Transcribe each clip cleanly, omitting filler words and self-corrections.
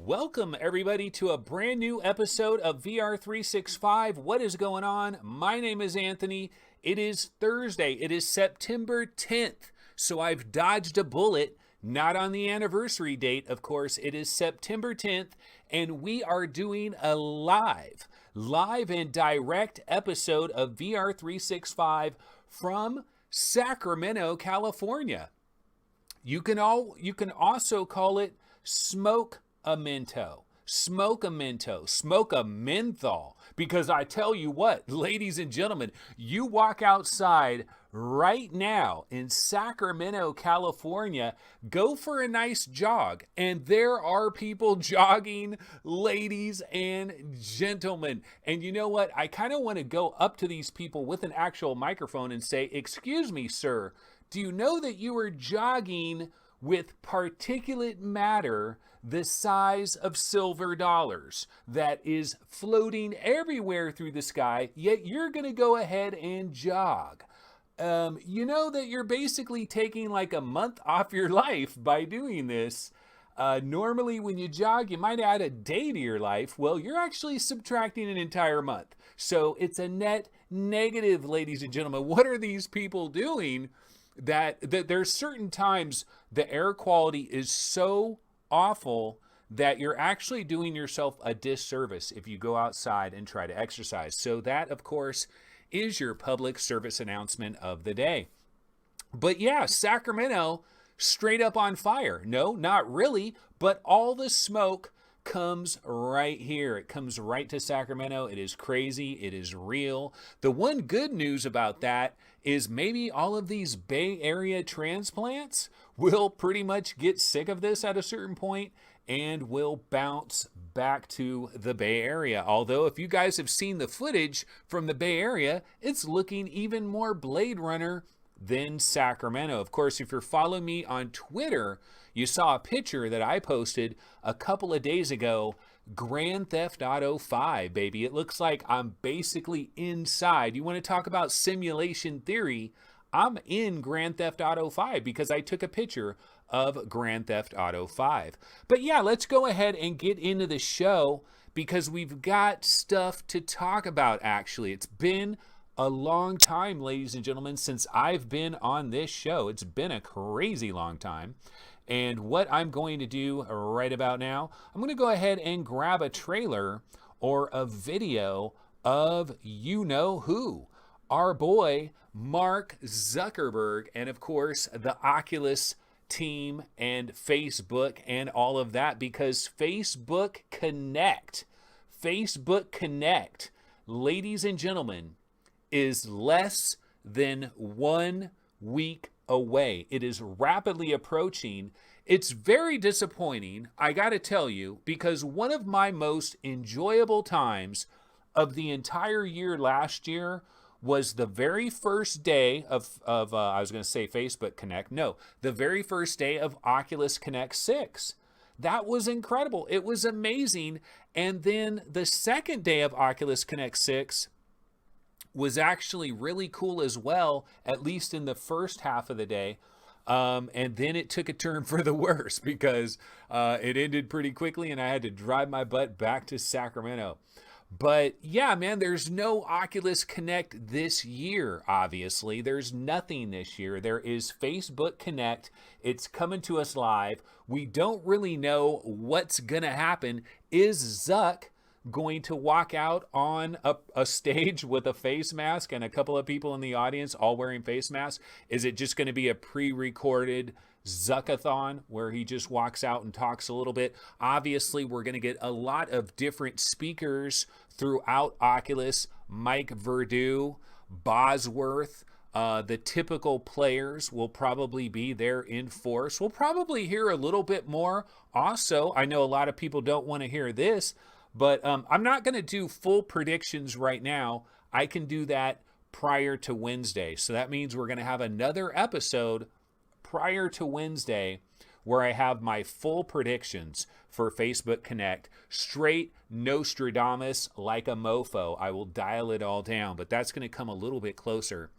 Welcome, everybody, to a brand new episode of VR365. What is going on? My name is Anthony. It is Thursday. It is September 10th. So I've dodged a bullet, not on the anniversary date, of course. It is September 10th, and we are doing a live and direct episode of VR365 from Sacramento, California. You can also call it smoke a menthol, because I tell you what, ladies and gentlemen, you walk outside right now in Sacramento, California, go for a nice jog, and there are people jogging, ladies and gentlemen. And you know what? I kind of want to go up to these people with an actual microphone and say, "Excuse me, sir, do you know that you are jogging with particulate matter the size of silver dollars that is floating everywhere through the sky, yet you're going to go ahead and jog? You know that you're basically taking like a month off your life by doing this. Normally when you jog, you might add a day to your life. Well, you're actually subtracting an entire month. So it's a net negative, ladies and gentlemen. What are these people doing? That there's certain times the air quality is so awful that you're actually doing yourself a disservice if you go outside and try to exercise. So that, of course, is your public service announcement of the day. But yeah, Sacramento, straight up on fire. No, not really, but all the smoke comes right here. It comes right to Sacramento. It is crazy. It is real. The one good news about that is maybe all of these Bay Area transplants will pretty much get sick of this at a certain point and will bounce back to the Bay Area. Although if you guys have seen the footage from the Bay Area, it's looking even more Blade Runner than Sacramento. Of course, if you're following me on Twitter, you saw a picture that I posted a couple of days ago. Grand Theft Auto 5, baby. It looks like I'm basically inside. You want to talk about simulation theory? I'm in Grand Theft Auto 5 because I took a picture of Grand Theft Auto 5. But yeah, let's go ahead and get into the show because we've got stuff to talk about, actually. It's been a long time, ladies and gentlemen, since I've been on this show. It's been a crazy long time. And what I'm going to do right about now, I'm going to go ahead and grab a trailer or a video of you know who. Our boy, Mark Zuckerberg, and of course, the Oculus team and Facebook and all of that, because Facebook Connect, ladies and gentlemen, is less than 1 week away. It is rapidly approaching. It's very disappointing, I gotta tell you, because one of my most enjoyable times of the entire year last year was the very first day of I was gonna say Facebook Connect. No, the very first day of Oculus Connect 6. That was incredible. It was amazing. And then the second day of Oculus Connect 6 was actually really cool as well, at least in the first half of the day. And then it took a turn for the worse because it ended pretty quickly and I had to drive my butt back to Sacramento. But yeah, man, there's no Oculus Connect this year, obviously. There's nothing this year. There is Facebook Connect. It's coming to us live. We don't really know what's going to happen. Is Zuck going to walk out on a stage with a face mask and a couple of people in the audience all wearing face masks? Is it just going to be a pre-recorded Zuckathon where he just walks out and talks a little bit? Obviously, we're going to get a lot of different speakers throughout Oculus. Mike Verdu, Bosworth, the typical players will probably be there in force. We'll probably hear a little bit more. Also, I know a lot of people don't want to hear this, but I'm not going to do full predictions right now. I can do that prior to Wednesday. So that means we're going to have another episode prior to Wednesday where I have my full predictions for Facebook Connect. Straight Nostradamus like a mofo. I will dial it all down, but that's going to come a little bit closer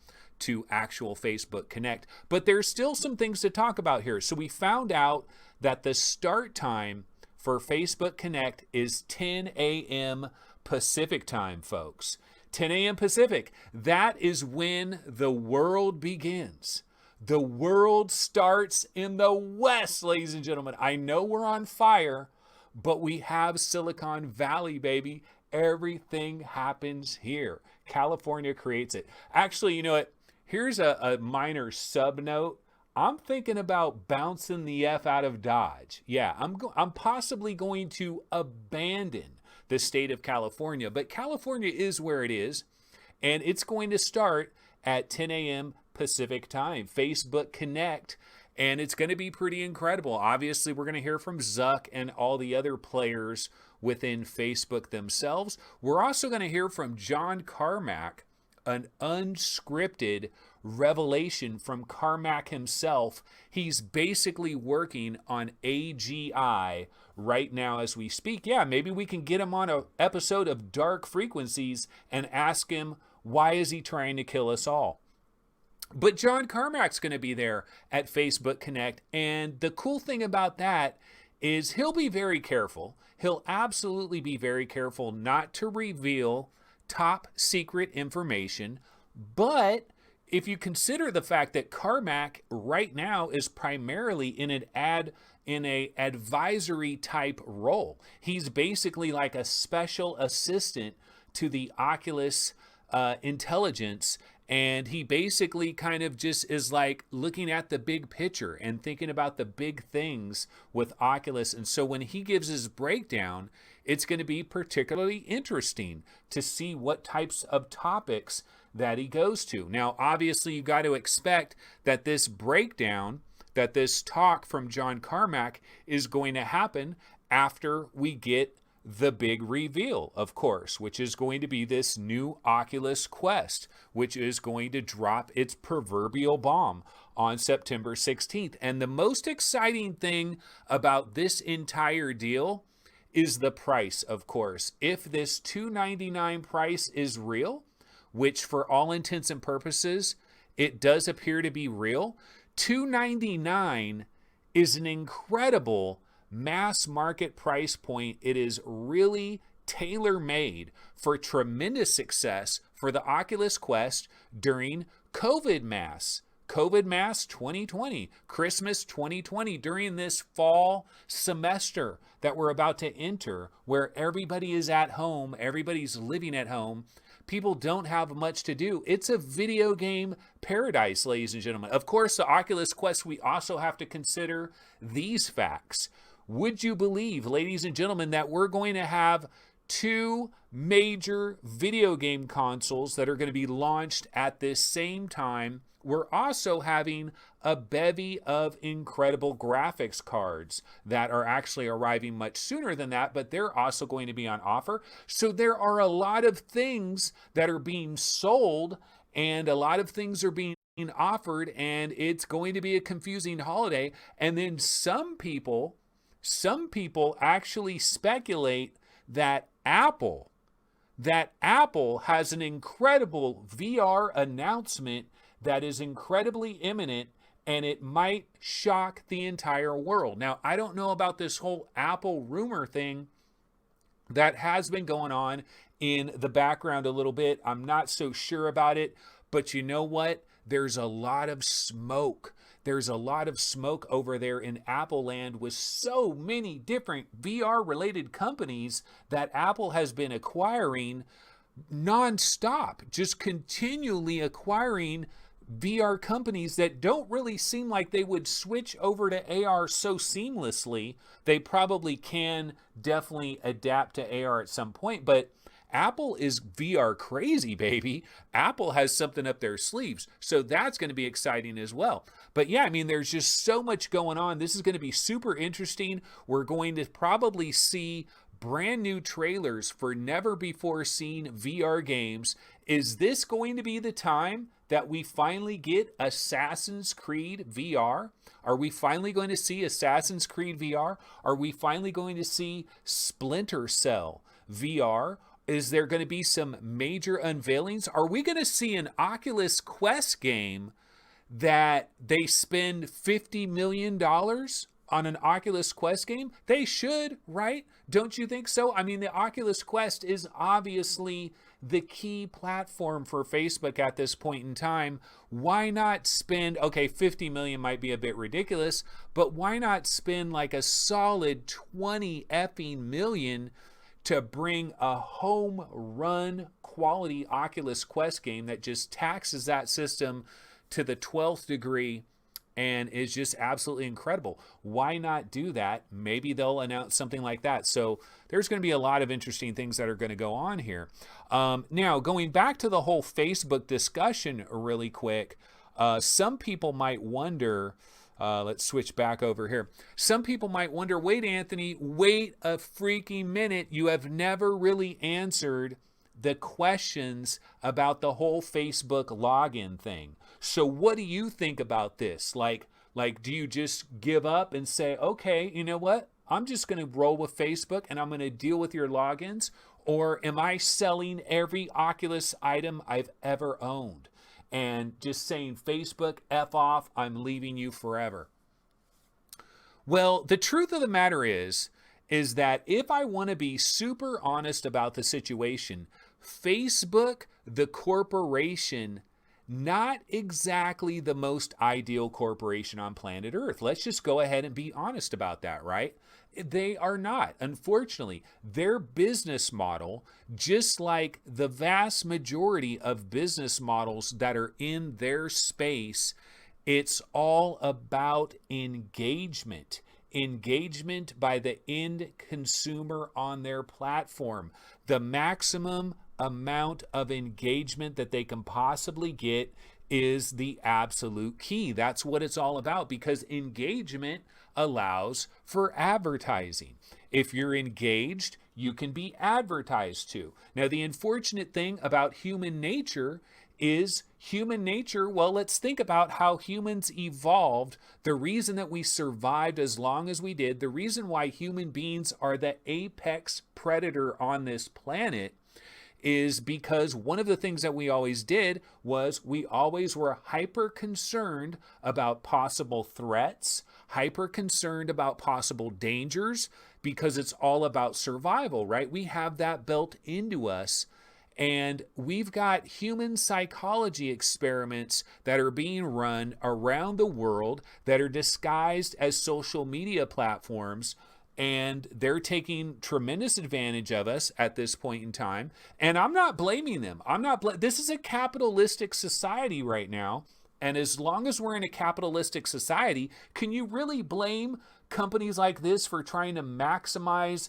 to actual Facebook Connect. But there's still some things to talk about here. So we found out that the start time for Facebook Connect is 10 a.m. Pacific time, folks. 10 a.m. Pacific. That is when the world begins. The world starts in the West, ladies and gentlemen. I know we're on fire, but we have Silicon Valley, baby. Everything happens here. California creates it. Actually, you know what? Here's a minor sub note. I'm thinking about bouncing the F out of Dodge. Yeah, I'm possibly going to abandon the state of California, but California is where it is, and it's going to start at 10 a.m. Pacific time. Facebook Connect, and it's going to be pretty incredible. Obviously, we're going to hear from Zuck and all the other players within Facebook themselves. We're also going to hear from John Carmack, an unscripted revelation from Carmack himself. He's basically working on AGI right now as we speak. Yeah, maybe we can get him on an episode of Dark Frequencies and ask him, why is he trying to kill us all? But John Carmack's going to be there at Facebook Connect, and the cool thing about that is he'll be very careful. He'll absolutely be very careful not to reveal top secret information. But if you consider the fact that Carmack right now is primarily in a advisory type role, he's basically like a special assistant to the Oculus intelligence, and he basically kind of just is like looking at the big picture and thinking about the big things with Oculus. And so when he gives his breakdown, it's going to be particularly interesting to see what types of topics that he goes to. Now, obviously, you got to expect that this breakdown, that this talk from John Carmack is going to happen after we get the big reveal, of course, which is going to be this new Oculus Quest, which is going to drop its proverbial bomb on September 16th. And the most exciting thing about this entire deal is the price, of course. If this $299 price is real, which for all intents and purposes, it does appear to be real, $299 is an incredible mass market price point. It is really tailor-made for tremendous success for the Oculus Quest during COVID Mass 2020, Christmas 2020, during this fall semester that we're about to enter, where everybody is at home, everybody's living at home, people don't have much to do. It's a video game paradise, ladies and gentlemen. Of course, the Oculus Quest, we also have to consider these facts. Would you believe, ladies and gentlemen, that we're going to have two major video game consoles that are going to be launched at this same time? We're also having a bevy of incredible graphics cards that are actually arriving much sooner than that, but they're also going to be on offer. So there are a lot of things that are being sold, and a lot of things are being offered, and it's going to be a confusing holiday. And then some people actually speculate that Apple has an incredible VR announcement that is incredibly imminent, and it might shock the entire world. Now, I don't know about this whole Apple rumor thing that has been going on in the background a little bit. I'm not so sure about it, but you know what? There's a lot of smoke. There's a lot of smoke over there in Apple land with so many different VR-related companies that Apple has been acquiring nonstop, just continually acquiring VR companies that don't really seem like they would switch over to AR so seamlessly. They probably can definitely adapt to AR at some point, but Apple is VR crazy, baby. Apple has something up their sleeves, so that's going to be exciting as well. But yeah, I mean, there's just so much going on. This is going to be super interesting. We're going to probably see brand new trailers for never before seen VR games. Is this going to be the time that we finally get Assassin's Creed VR? Are we finally going to see Assassin's Creed VR? Are we finally going to see Splinter Cell VR? Is there going to be some major unveilings? Are we going to see an Oculus Quest game that they spend $50 million on an Oculus Quest game? They should, right? Don't you think so? I mean, the Oculus Quest is obviously the key platform for Facebook at this point in time. Why not spend, okay, 50 million might be a bit ridiculous, but why not spend like a solid 20 effing million to bring a home run quality Oculus Quest game that just taxes that system to the 12th degree and is just absolutely incredible? Why not do that? Maybe they'll announce something like that. So there's going to be a lot of interesting things that are going to go on here. Now, going back to the whole Facebook discussion really quick, some people might wonder, let's switch back over here. Some people might wonder, wait, Anthony, wait a freaking minute. You have never really answered the questions about the whole Facebook login thing. So what do you think about this? Like, do you just give up and say, okay, you know what? I'm just going to roll with Facebook and I'm going to deal with your logins? Or am I selling every Oculus item I've ever owned and just saying, Facebook, F off, I'm leaving you forever? Well, the truth of the matter is that if I want to be super honest about the situation, Facebook, the corporation, not exactly the most ideal corporation on planet Earth. Let's just go ahead and be honest about that, right? They are not. Unfortunately, their business model, just like the vast majority of business models that are in their space, it's all about engagement. Engagement by the end consumer on their platform. The maximum amount of engagement that they can possibly get is the absolute key. That's what it's all about, because engagement allows for advertising. If you're engaged, you can be advertised to. Now, the unfortunate thing about human nature is well, let's think about how humans evolved. The reason that we survived as long as we did, the reason why human beings are the apex predator on this planet, is because one of the things that we always did was we always were hyper concerned about possible threats, hyper concerned about possible dangers, because it's all about survival, right? We have that built into us. And we've got human psychology experiments that are being run around the world that are disguised as social media platforms. And they're taking tremendous advantage of us at this point in time. And I'm not blaming them. This is a capitalistic society right now. And as long as we're in a capitalistic society, can you really blame companies like this for trying to maximize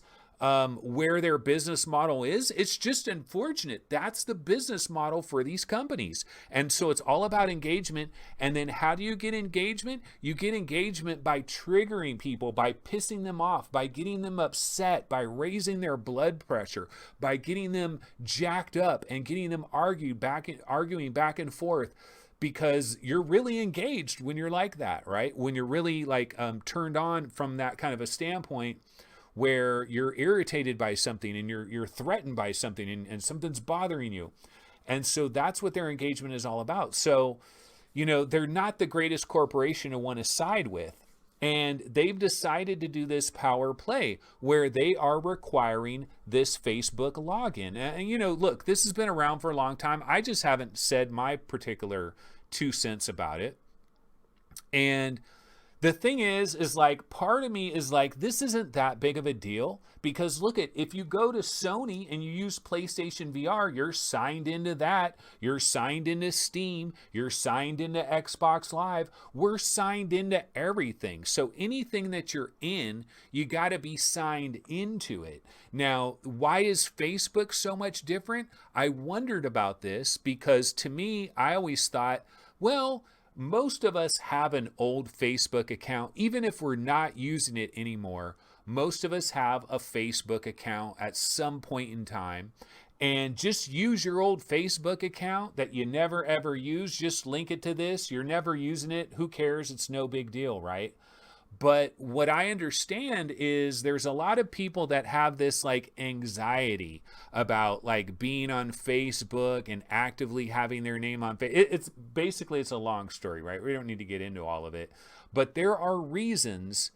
where their business model is? It's just unfortunate. That's the business model for these companies. And so it's all about engagement. And then how do you get engagement? You get engagement by triggering people, by pissing them off, by getting them upset, by raising their blood pressure, by getting them jacked up and getting them arguing back and forth. Because you're really engaged when you're like that, right? When you're really like turned on from that kind of a standpoint, where you're irritated by something and you're threatened by something and something's bothering you. And so that's what their engagement is all about. So, you know, they're not the greatest corporation to want to side with. And they've decided to do this power play where they are requiring this Facebook login. And, you know, look, this has been around for a long time. I just haven't said my particular 2 cents about it. And the thing is like, part of me is like, this isn't that big of a deal, because look at, if you go to Sony and you use PlayStation VR, you're signed into that. You're signed into Steam. You're signed into Xbox Live. We're signed into everything. So anything that you're in, you got to be signed into it. Now, why is Facebook so much different? I wondered about this because to me, I always thought, well, most of us have an old Facebook account. Even if we're not using it anymore, most of us have a Facebook account at some point in time. And just use your old Facebook account that you never ever use. Just link it to this. You're never using it. Who cares? It's no big deal, right? But what I understand is there's a lot of people that have this like anxiety about like being on Facebook and actively having their name on Facebook. It's a long story, right? We don't need to get into all of it. But there are reasons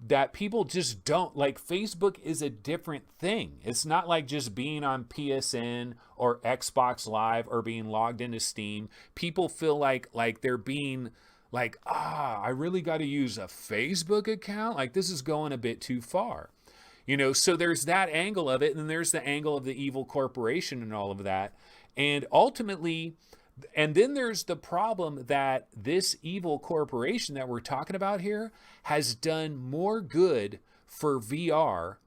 that people just don't like. Facebook is a different thing. It's not like just being on PSN or Xbox Live or being logged into Steam. People feel like they're being like, I really got to use a Facebook account. Like, this is going a bit too far. So there's that angle of it, and then there's the angle of the evil corporation and all of that. And ultimately, and then there's the problem that this evil corporation that we're talking about here has done more good for VR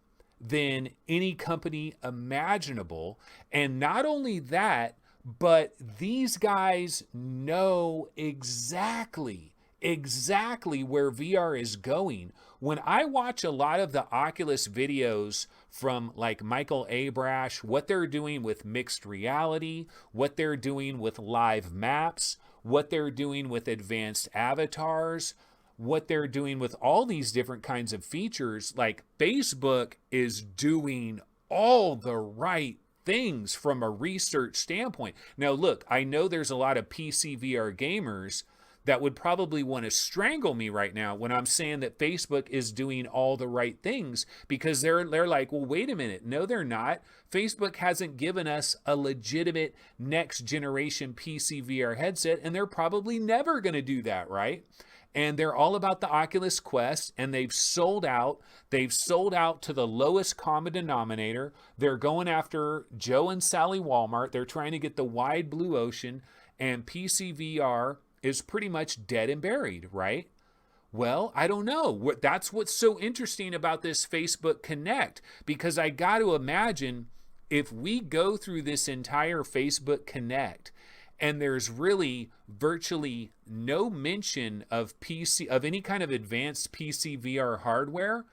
than any company imaginable. And not only that, but these guys know exactly where VR is going. When I watch a lot of the Oculus videos from like Michael Abrash, what they're doing with mixed reality, what they're doing with live maps, what they're doing with advanced avatars, what they're doing with all these different kinds of features, like Facebook is doing all the right things from a research standpoint. Now, look, I know there's a lot of PCVR gamers that would probably want to strangle me right now when I'm saying that Facebook is doing all the right things, because they're like, well, wait a minute. No, they're not. Facebook hasn't given us a legitimate next generation PCVR headset, and they're probably never going to do that, right? And they're all about the Oculus Quest, and they've sold out. They've sold out to the lowest common denominator. They're going after Joe and Sally Walmart. They're trying to get the wide blue ocean, and PCVR is pretty much dead and buried, right? Well, I don't know. That's what's so interesting about this Facebook Connect, because I got to imagine if we go through this entire Facebook Connect and there's really virtually no mention of any kind of advanced PC VR hardware,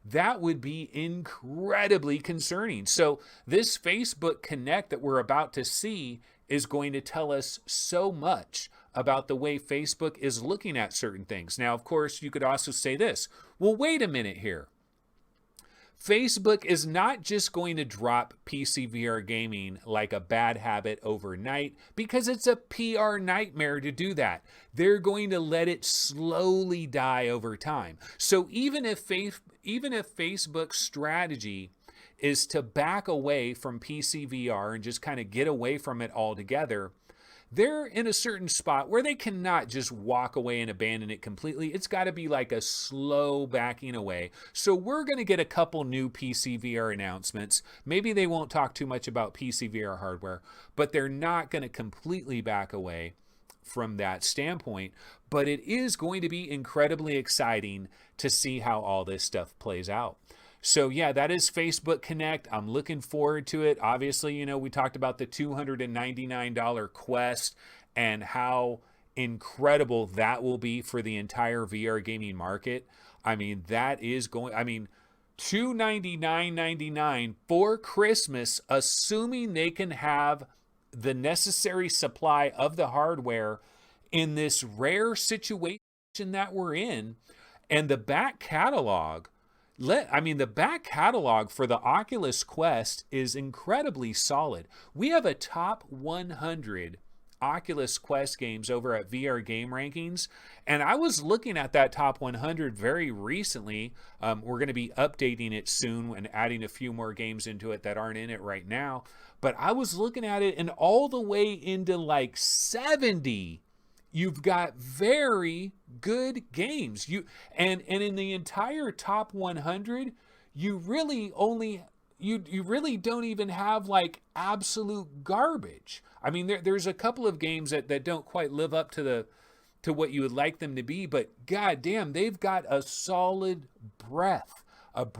that would be incredibly concerning. So this Facebook Connect that we're about to see is going to tell us so much about the way Facebook is looking at certain things. Now, of course, you could also say this. Well, wait a minute here. Facebook is not just going to drop PCVR gaming like a bad habit overnight, because it's a PR nightmare to do that. They're going to let it slowly die over time. So even if Facebook's strategy is to back away from PCVR and just kind of get away from it altogether, they're in a certain spot where they cannot just walk away and abandon it completely. It's got to be like a slow backing away. So we're going to get a couple new PCVR announcements. Maybe they won't talk too much about PCVR hardware, but they're not going to completely back away from that standpoint. But it is going to be incredibly exciting to see how all this stuff plays out. So yeah, that is Facebook Connect. I'm looking forward to it. Obviously, we talked about the $299 Quest and how incredible that will be for the entire VR gaming market. I mean, $299.99 for Christmas, assuming they can have the necessary supply of the hardware in this rare situation that we're in. And the back catalog, the back catalog for the Oculus Quest is incredibly solid. We have a top 100 Oculus Quest games over at VR Game Rankings, and I was looking at that top 100 very recently. We're going to be updating it soon and adding a few more games into it that aren't in it right now. But I was looking at it, and all the way into like 70, you've got very good games. And in the entire top 100, you really don't even have like absolute garbage. I mean, there's a couple of games that don't quite live up to what you would like them to be, but goddamn, they've got a solid breadth of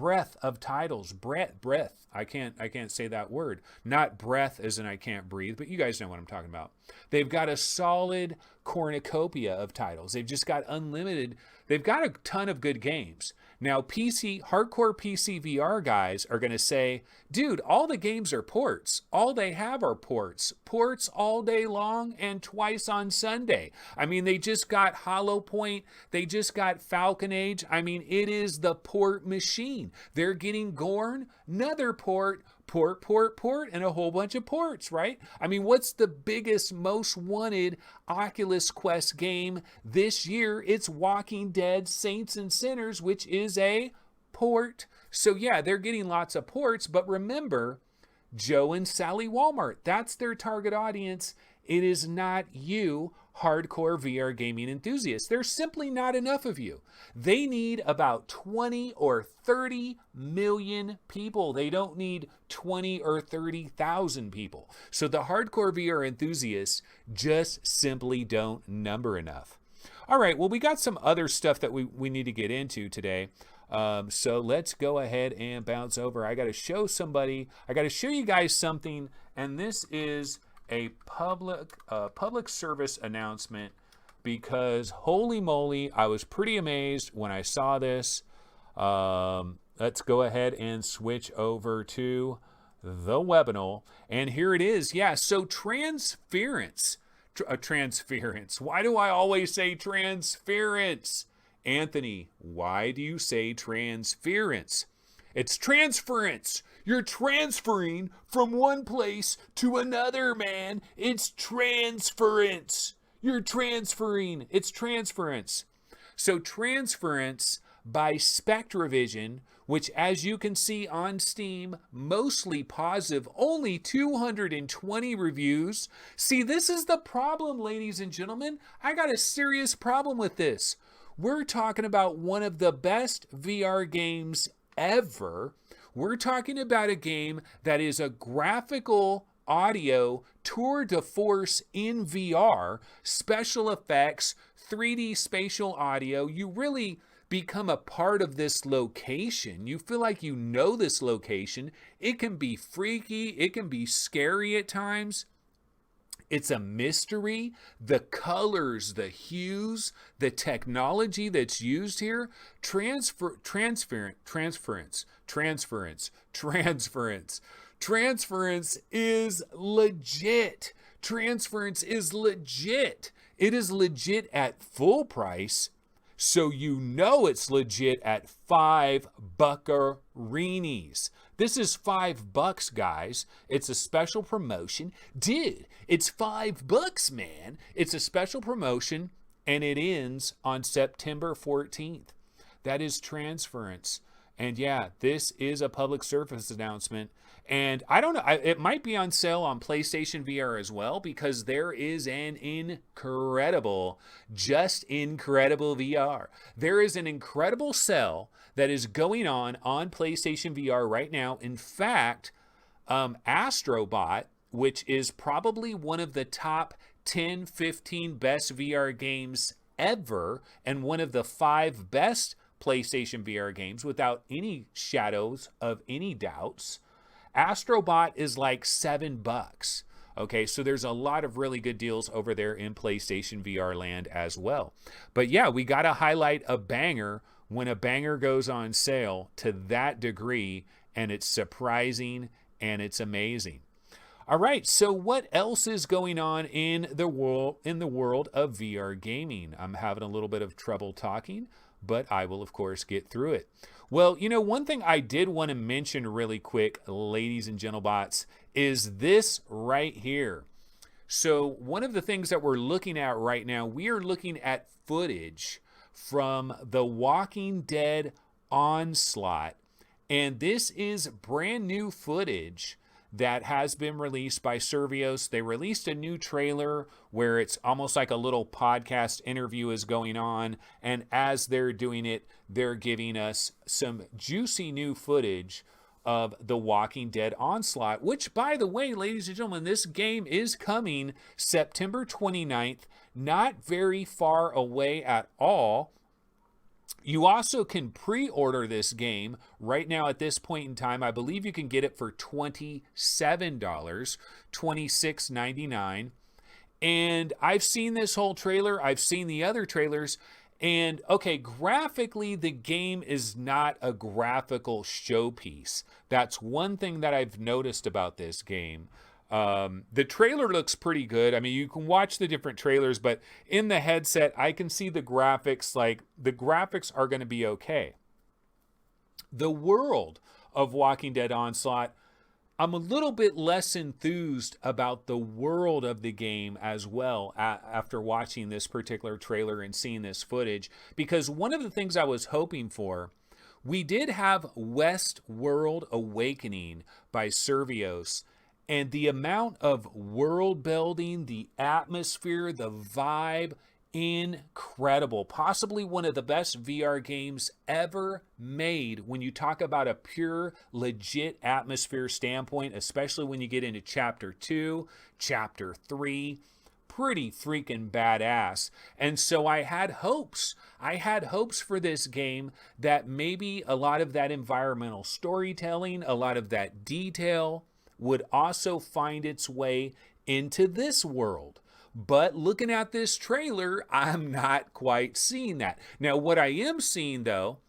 titles. Breath. I can't say that word. Not breath as in I can't breathe, but you guys know what I'm talking about. They've got a solid cornucopia of titles. They've just got unlimited. They've got a ton of good games. Now, hardcore PC VR guys are going to say, dude, all the games are ports. All they have are ports. Ports all day long and twice on Sunday. I mean, they just got Hollow Point. They just got Falcon Age. I mean, it is the port machine. They're getting Gorn, another port port, and a whole bunch of ports, right? I mean, what's the biggest, most wanted Oculus Quest game this year? It's Walking Dead Saints and Sinners, which is a port. So yeah, they're getting lots of ports, but remember, Joe and Sally Walmart, that's their target audience. It is not you, hardcore VR gaming enthusiasts. There's simply not enough of you. They need about 20 or 30 million people. They don't need 20 or 30,000 people. So the hardcore VR enthusiasts just simply don't number enough. All right, well, we got some other stuff that we need to get into today. So let's go ahead and bounce over. I got to show you guys something, and this is a public service announcement, because holy moly, I was pretty amazed when I saw this. Let's go ahead and switch over to the webinar, and here it is. Yeah, so transference. Transference. Why do I always say transference? Anthony, why do you say transference? It's transference. You're transferring from one place to another, man. It's transference. You're transferring. It's transference. So transference by Spectravision, which, as you can see on Steam, mostly positive, only 220 reviews. See, this is the problem, ladies and gentlemen. I got a serious problem with this. We're talking about one of the best VR games ever. We're talking about a game that is a graphical audio tour de force in VR, special effects, 3D spatial audio. You really become a part of this location. You feel like you know this location. It can be freaky. It can be scary at times. It's a mystery. The colors, the hues, the technology that's used here. Transference is legit. Transference is legit. It is legit at full price. So you know it's legit at $5 buckaroonies. This is $5, guys. It's a special promotion. Dude, it's $5, man. It's a special promotion, and it ends on September 14th. That is transference. And yeah, this is a public service announcement. And I don't know, it might be on sale on PlayStation VR as well, because there is an incredible VR. There is an incredible sale that is going on PlayStation VR right now. In fact, Astrobot, which is probably one of the top 10, 15 best VR games ever, and one of the 5 best PlayStation VR games without any shadows of any doubts, Astrobot is like $7. Okay, so there's a lot of really good deals over there in PlayStation VR land as well. But yeah, we got to highlight a banger when a banger goes on sale to that degree, and it's surprising and it's amazing. All right, so what else is going on in the world of VR gaming? I'm having a little bit of trouble talking, but I will, of course, get through it. Well, you know, one thing I did want to mention really quick, ladies and gentlemen, is this right here. So one of the things that we're looking at right now, we are looking at footage from The Walking Dead Onslaught. And this is brand new footage that has been released by Survios. They released a new trailer where it's almost like a little podcast interview is going on. And as they're doing it, they're giving us some juicy new footage of The Walking Dead Onslaught, which, by the way, ladies and gentlemen, this game is coming September 29th, not very far away at all. You also can pre-order this game right now at this point in time. I believe you can get it for $27, $26.99. And I've seen this whole trailer. I've seen the other trailers. And okay, graphically, the game is not a graphical showpiece. That's one thing that I've noticed about this game. The trailer looks pretty good. I mean, you can watch the different trailers, but in the headset, I can see the graphics. Like, the graphics are going to be okay. The world of Walking Dead Onslaught, I'm a little bit less enthused about the world of the game as well after watching this particular trailer and seeing this footage, because one of the things I was hoping for, we did have Westworld Awakening by Survios, and the amount of world building, the atmosphere, the vibe, incredible. Possibly one of the best VR games ever made when you talk about a pure, legit atmosphere standpoint, especially when you get into Chapter 2, Chapter 3. Pretty freaking badass. And so I had hopes. I had hopes for this game that maybe a lot of that environmental storytelling, a lot of that detail would also find its way into this world. But looking at this trailer, I'm not quite seeing that. Now, what I am seeing, though,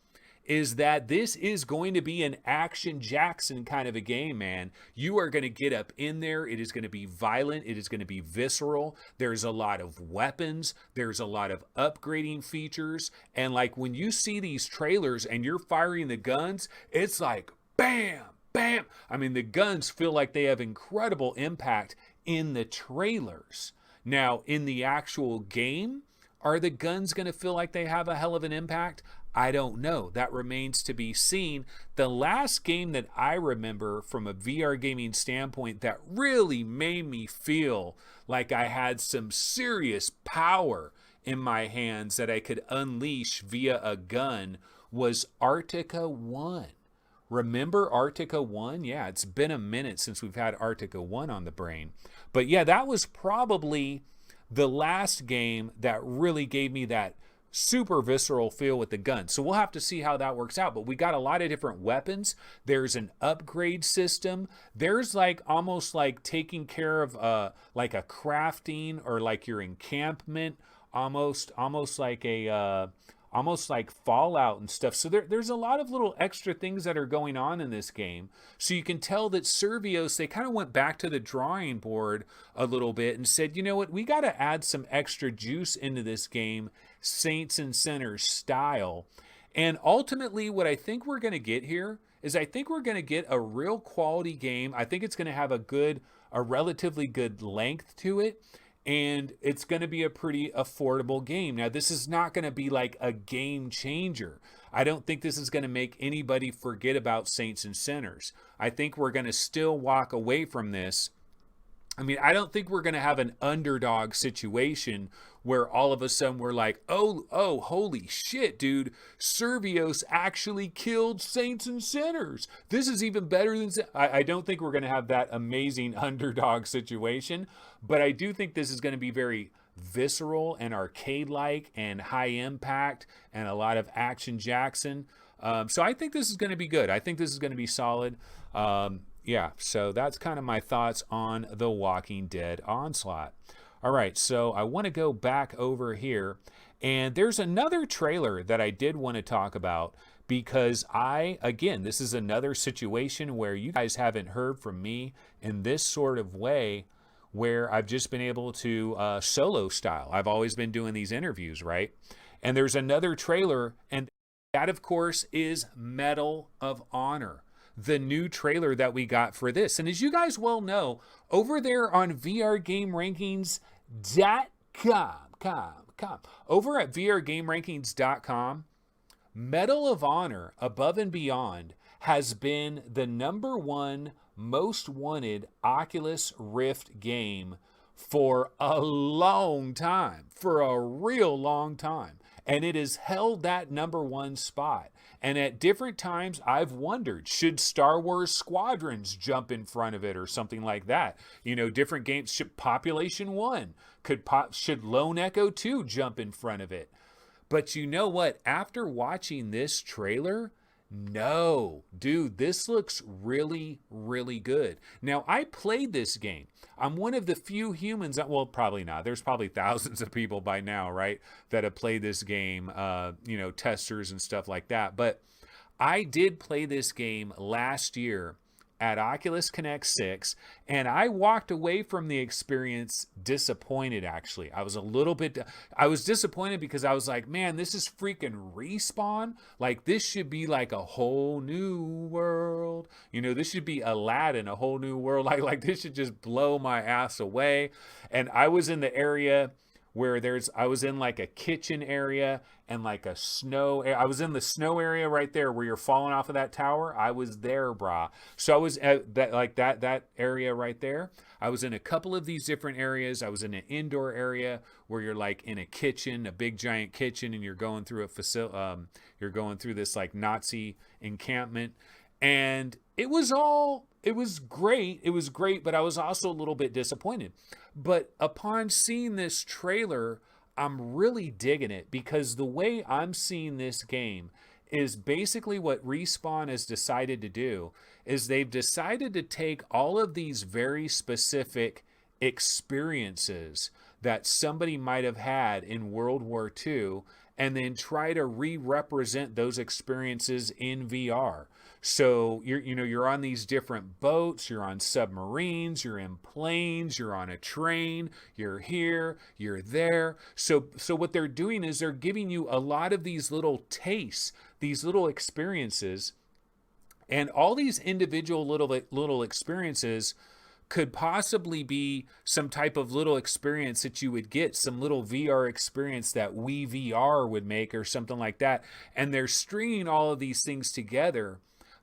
is that this is going to be an Action Jackson kind of a game, man. You are going to get up in there. It is going to be violent. It is going to be visceral. There's a lot of weapons. There's a lot of upgrading features. And like when you see these trailers and you're firing the guns, it's like bam, bam. I mean, the guns feel like they have incredible impact in the trailers. Now, in the actual game, are the guns going to feel like they have a hell of an impact? I don't know. That remains to be seen. The last game that I remember from a VR gaming standpoint that really made me feel like I had some serious power in my hands that I could unleash via a gun was Arctica 1. Remember Arctica 1? Yeah, it's been a minute since we've had Arctica 1 on the brain. But yeah, that was probably the last game that really gave me that super visceral feel with the gun. So we'll have to see how that works out. But we got a lot of different weapons. There's an upgrade system. There's like almost like taking care of like a crafting or like your encampment, almost like a almost like Fallout and stuff. So there's a lot of little extra things that are going on in this game. So you can tell that Survios, they kind of went back to the drawing board a little bit and said, you know what, we got to add some extra juice into this game, Saints and Sinners style. And ultimately, what I think we're going to get here is I think we're going to get a real quality game. I think it's going to have a relatively good length to it. And it's going to be a pretty affordable game. Now, this is not going to be like a game changer. I don't think this is going to make anybody forget about Saints and Sinners. I think we're going to still walk away from this. I mean, I don't think we're going to have an underdog situation where all of a sudden we're like, oh, holy shit, dude, Survios actually killed Saints and Sinners. This is even better than... I don't think we're going to have that amazing underdog situation, but I do think this is going to be very visceral and arcade-like and high impact and a lot of Action Jackson. So I think this is going to be good. I think this is going to be solid. Yeah, so that's kind of my thoughts on The Walking Dead Onslaught. All right, so I want to go back over here, and there's another trailer that I did want to talk about because again, this is another situation where you guys haven't heard from me in this sort of way where I've just been able to solo style. I've always been doing these interviews, right? And there's another trailer, and that, of course, is Medal of Honor, the new trailer that we got for this. And as you guys well know, over there on VRGameRankings.com, over at VRGameRankings.com, Medal of Honor Above and Beyond has been the #1 most wanted Oculus Rift game for a long time, for a real long time. And it has held that #1 spot. And at different times, I've wondered, should Star Wars Squadrons jump in front of it or something like that? You know, different games, should Population 1, should Lone Echo 2 jump in front of it? But you know what? After watching this trailer, no, dude, this looks really, really good. Now, I played this game. I'm one of the few humans that, well, probably not. There's probably thousands of people by now, right, that have played this game, you know, testers and stuff like that. But I did play this game last year at Oculus Connect 6, and I walked away from the experience disappointed, actually. I was disappointed because I was like, man, this is freaking Respawn. Like, this should be like a whole new world. You know, this should be Aladdin, a whole new world. Like this should just blow my ass away. And I was in the area where I was in like a kitchen area and like a I was in the snow area right there where you're falling off of that tower. I was there, brah. So I was at that area right there. I was in a couple of these different areas. I was in an indoor area where you're like in a kitchen, a big giant kitchen, and you're going through you're going through this like Nazi encampment. And it was great. It was great, but I was also a little bit disappointed. But upon seeing this trailer, I'm really digging it, because the way I'm seeing this game is basically what Respawn has decided to do is they've decided to take all of these very specific experiences that somebody might have had in World War II and then try to re-represent those experiences in VR. So you're on these different boats, you're on submarines, you're in planes, you're on a train, you're here, you're there. So what they're doing is they're giving you a lot of these little tastes, these little experiences, and all these individual little experiences could possibly be some type of little experience that you would get, some little VR experience that VR would make or something like that. And they're stringing all of these things together,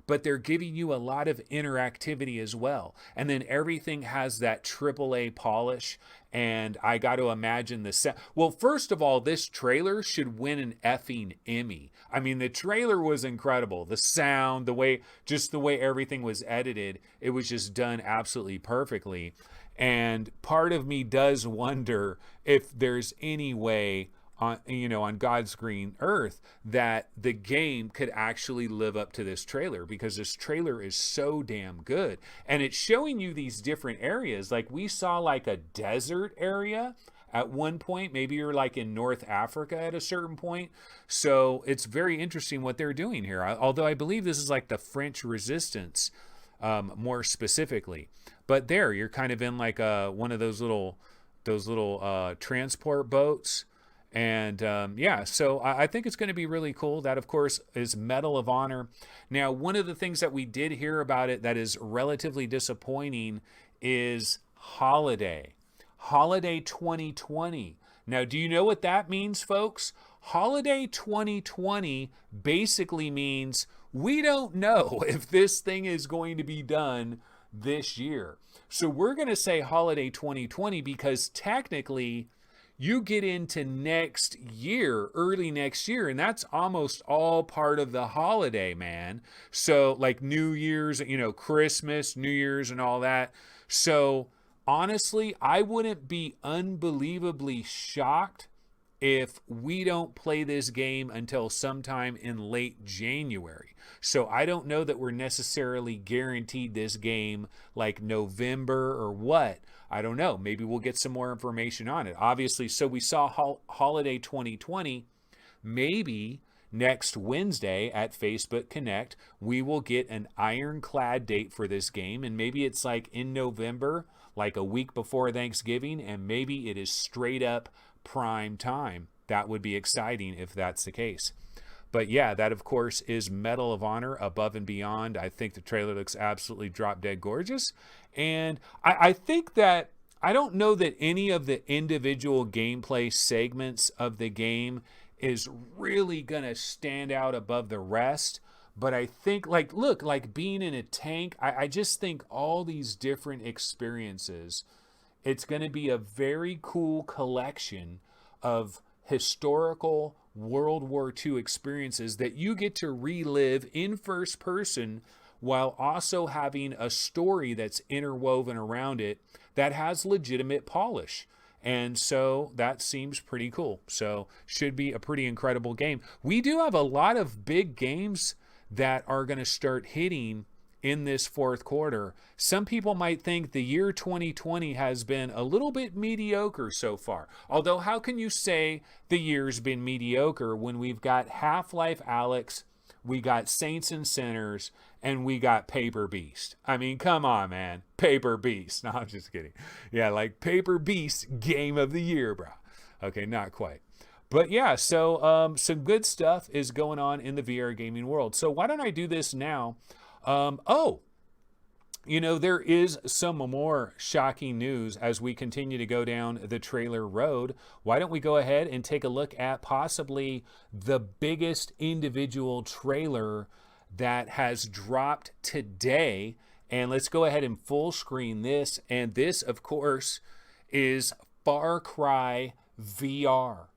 but they're giving you a lot of interactivity as well. And then everything has that AAA polish. And I got to imagine well, first of all, this trailer should win an effing Emmy. I mean, the trailer was incredible. The sound, the way everything was edited, it was just done absolutely perfectly. And part of me does wonder if there's any way on God's green earth that the game could actually live up to this trailer, because this trailer is so damn good. And it's showing you these different areas. Like, we saw like a desert area at one point. Maybe you're like in North Africa at a certain point. So it's very interesting what they're doing here. Although I believe this is like the French Resistance, more specifically. But there, you're kind of in like one of those little transport boats. And so I think it's going to be really cool. That, of course, is Medal of Honor. Now, one of the things that we did hear about it that is relatively disappointing is Holiday 2020. Now, do you know what that means, folks? Holiday 2020 basically means we don't know if this thing is going to be done this year. So we're going to say Holiday 2020 because technically you get into next year, early next year, and that's almost all part of the holiday, man. So like New Year's, Christmas, New Year's, and all that. So honestly, I wouldn't be unbelievably shocked if we don't play this game until sometime in late January. So I don't know that we're necessarily guaranteed this game like November or what. I don't know. Maybe we'll get some more information on it. Obviously, so we saw Holiday 2020. Maybe next Wednesday at Facebook Connect, we will get an ironclad date for this game. And maybe it's like in November, like a week before Thanksgiving, and maybe it is straight up prime time. That would be exciting if that's the case. But yeah, that of course is Medal of Honor Above and Beyond. I think the trailer looks absolutely drop dead gorgeous. And I think that, I don't know that any of the individual gameplay segments of the game is really going to stand out above the rest. But I think, like being in a tank, I just think all these different experiences, it's going to be a very cool collection of historical World War II experiences that you get to relive in first person, while also having a story that's interwoven around it that has legitimate polish. And so that seems pretty cool. So should be a pretty incredible game. We do have a lot of big games that are going to start hitting in this fourth quarter. Some people might think the year 2020 has been a little bit mediocre so far. Although, how can you say the year's been mediocre when we've got Half-Life Alyx, we got Saints and Sinners, and we got Paper Beast. I mean, come on, man. Paper Beast. No, I'm just kidding. Yeah, like Paper Beast Game of the Year, bro. Okay, not quite. But yeah, so some good stuff is going on in the VR gaming world. So why don't I do this now? There is some more shocking news as we continue to go down the trailer road. Why don't we go ahead and take a look at possibly the biggest individual trailer that has dropped today? And let's go ahead and full screen this. And this, of course, is Far Cry VR.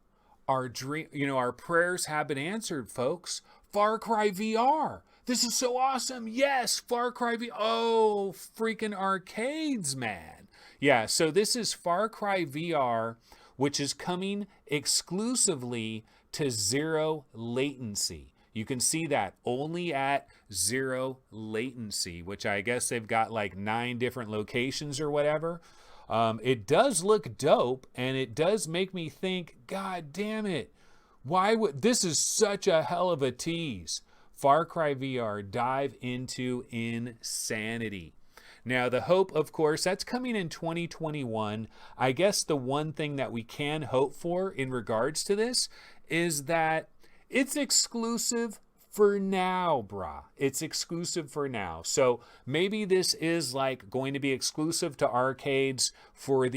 Our dream, our prayers have been answered, folks. Far Cry VR. This is so awesome. Yes, Far Cry VR. Oh, freaking arcades, man. Yeah, so this is Far Cry VR, which is coming exclusively to zero latency. You can see that only at zero latency, which I guess they've got like 9 different locations or whatever. It does look dope, and it does make me think, God damn it, why would this is such a hell of a tease. Far Cry VR, dive into insanity. Now, the hope, of course, that's coming in 2021. I guess the one thing that we can hope for in regards to this is that it's exclusive for now, brah. It's exclusive for now. So maybe this is like going to be exclusive to arcades for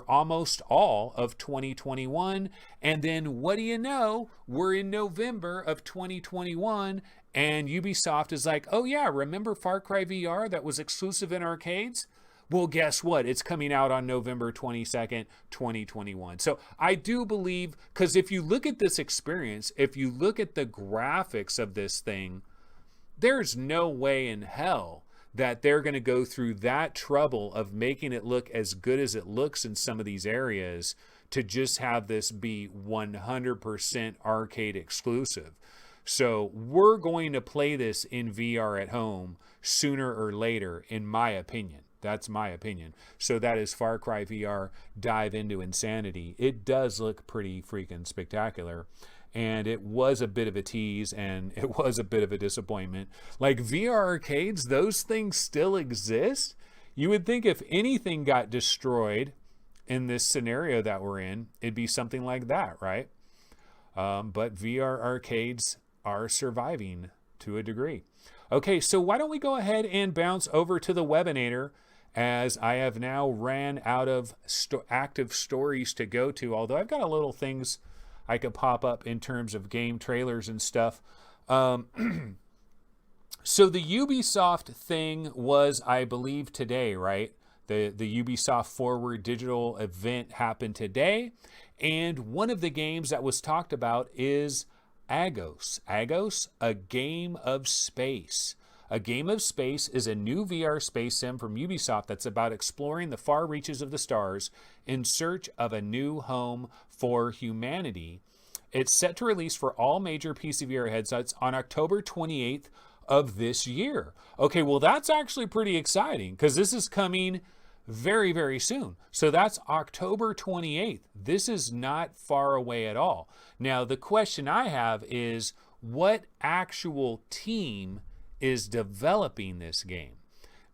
almost all of 2021. And then what do you know? We're in November of 2021 and Ubisoft is like, oh yeah, remember Far Cry VR that was exclusive in arcades? Well, guess what? It's coming out on November 22nd, 2021. So I do believe, because if you look at this experience, if you look at the graphics of this thing, there's no way in hell that they're going to go through that trouble of making it look as good as it looks in some of these areas to just have this be 100% arcade exclusive. So we're going to play this in VR at home sooner or later, in my opinion. That's my opinion. So that is Far Cry VR, dive into insanity. It does look pretty freaking spectacular. And it was a bit of a tease, and it was a bit of a disappointment. Like VR arcades, those things still exist. You would think if anything got destroyed in this scenario that we're in, it'd be something like that, right? But VR arcades are surviving to a degree. Okay, so why don't we go ahead and bounce over to the Webinator, as I have now ran out of active stories to go to, although I've got a little things I could pop up in terms of game trailers and stuff. So the Ubisoft thing was, I believe, today, right? The Ubisoft Forward Digital event happened today, and one of the games that was talked about is Agos. Agos, a game of space. A Game of Space is a new VR space sim from Ubisoft that's about exploring the far reaches of the stars in search of a new home for humanity. It's set to release for all major PCVR headsets on October 28th of this year. Okay, well, that's actually pretty exciting because this is coming very, very soon. So that's October 28th. This is not far away at all. Now, the question I have is, what actual team is developing this game?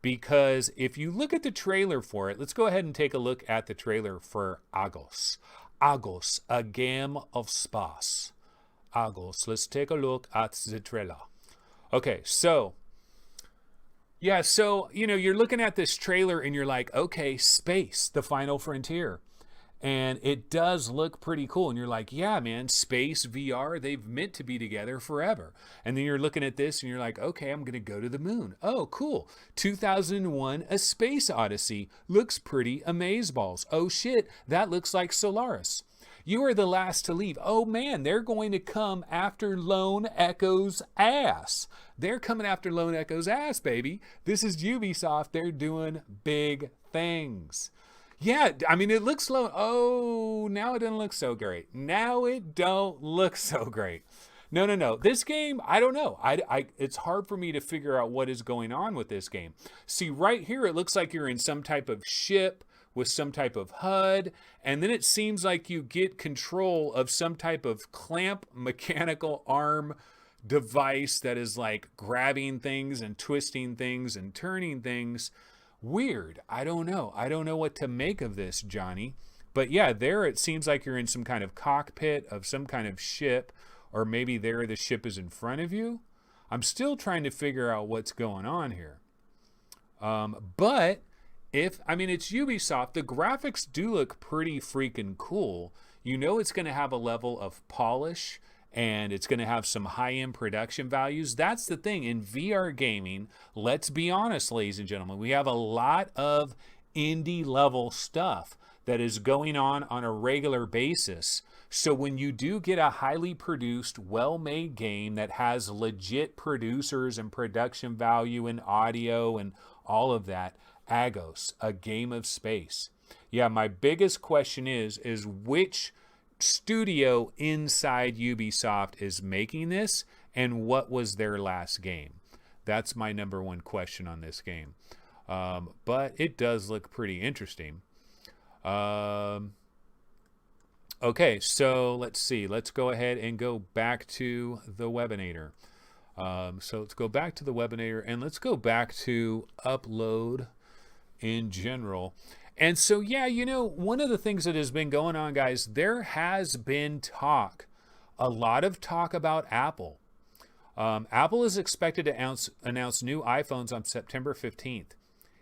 Because if you look at the trailer for it, let's go ahead and take a look at the trailer for Agos. Agos, a game of space. Agos, let's take a look at the trailer. Okay, so yeah, so, you're looking at this trailer and you're like, okay, space, the final frontier. And it does look pretty cool. And you're like, yeah, man, space, VR, they've meant to be together forever. And then you're looking at this and you're like, okay, I'm going to go to the moon. Oh, cool. 2001, A Space Odyssey. Looks pretty amazeballs. Oh, shit, that looks like Solaris. You Are the Last to Leave. Oh, man, they're going to come after Lone Echo's ass. They're coming after Lone Echo's ass, baby. This is Ubisoft. They're doing big things. Yeah, I mean, it looks slow. Oh, now it doesn't look so great. Now it don't look so great. No. This game, I don't know. It's hard for me to figure out what is going on with this game. See, right here, it looks like you're in some type of ship with some type of HUD, and then it seems like you get control of some type of clamp mechanical arm device that is like grabbing things and twisting things and turning things. Weird. I don't know. I don't know what to make of this, Johnny. But yeah, there it seems like you're in some kind of cockpit of some kind of ship, or maybe there the ship is in front of you. I'm still trying to figure out what's going on here. But it's Ubisoft, the graphics do look pretty freaking cool. You know it's going to have a level of polish, and it's going to have some high-end production values. That's the thing. In VR gaming, let's be honest, ladies and gentlemen, we have a lot of indie-level stuff that is going on a regular basis. So when you do get a highly produced, well-made game that has legit producers and production value and audio and all of that, Agos, a game of space. Yeah, my biggest question is which studio inside Ubisoft is making this, and what was their last game? That's my number one question on this game. But it does look pretty interesting. Okay, so let's see. Let's go ahead and go back to the webinator. So let's go back to the webinator, and let's go back to upload in general. And so, yeah, one of the things that has been going on, guys, there has been a lot of talk about Apple. Apple is expected to announce new iPhones on September 15th.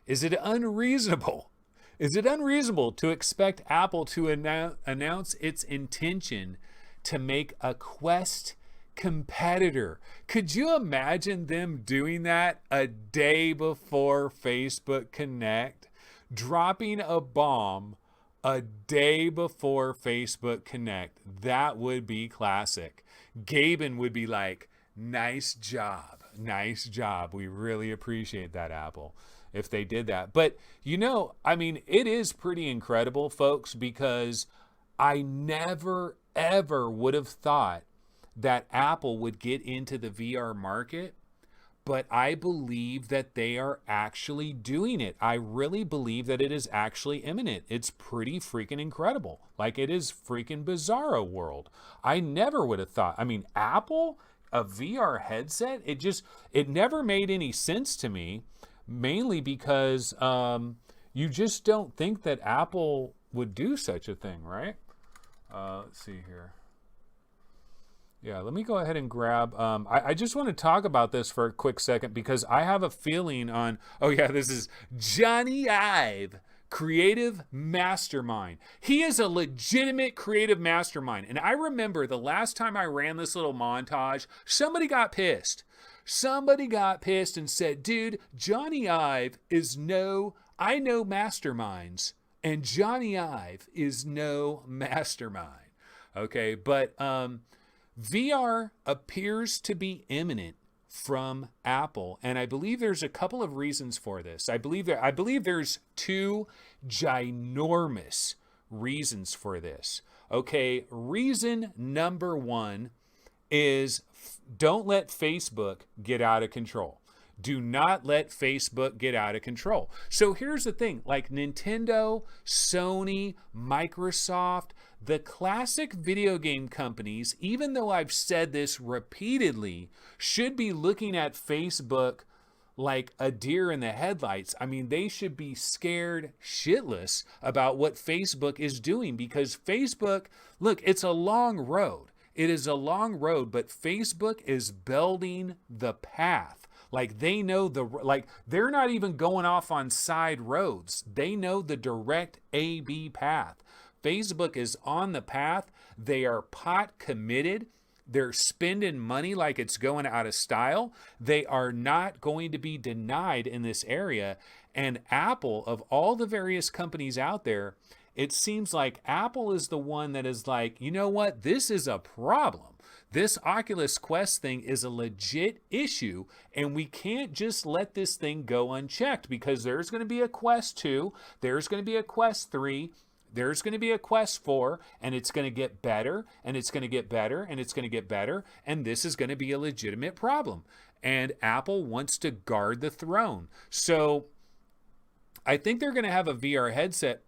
Is it unreasonable? Is it unreasonable to expect Apple to announce its intention to make a Quest competitor? Could you imagine them doing that a day before Facebook Connect? Dropping a bomb a day before Facebook Connect. That would be classic. Gaben would be like, nice job. Nice job. We really appreciate that, Apple, if they did that. But, it is pretty incredible, folks, because I never, ever would have thought that Apple would get into the VR market. But I believe that they are actually doing it. I really believe that it is actually imminent. It's pretty freaking incredible. Like, it is freaking bizarro world. I never would have thought. Apple, a VR headset, it never made any sense to me, mainly because you just don't think that Apple would do such a thing, right? Let's see here. Yeah, let me go ahead and grab, I just want to talk about this for a quick second, because I have a feeling on, this is Johnny Ive, creative mastermind. He is a legitimate creative mastermind. And I remember the last time I ran this little montage, somebody got pissed. Somebody got pissed and said, dude, Johnny Ive I know masterminds, and Johnny Ive is no mastermind. Okay, but, VR appears to be imminent from Apple, and I believe there's a couple of reasons for this. I believe there's two ginormous reasons for this. Okay, reason number one is don't let Facebook get out of control. Do not let Facebook get out of control. So here's the thing, like Nintendo, Sony, Microsoft, the classic video game companies, even though I've said this repeatedly, should be looking at Facebook like a deer in the headlights. They should be scared shitless about what Facebook is doing, because Facebook, look, it's a long road. It is a long road, but Facebook is building the path. Like, they know they're not even going off on side roads. They know the direct A-B path. Facebook is on the path. They are pot committed. They're spending money like it's going out of style. They are not going to be denied in this area. And Apple, of all the various companies out there, it seems like Apple is the one that is like, you know what? This is a problem. This Oculus Quest thing is a legit issue, and we can't just let this thing go unchecked, because there's going to be a Quest 2, there's going to be a Quest 3, there's going to be a Quest 4, and it's going to get better, and it's going to get better, and it's going to get better, and this is going to be a legitimate problem. And Apple wants to guard the throne. So I think they're going to have a VR headset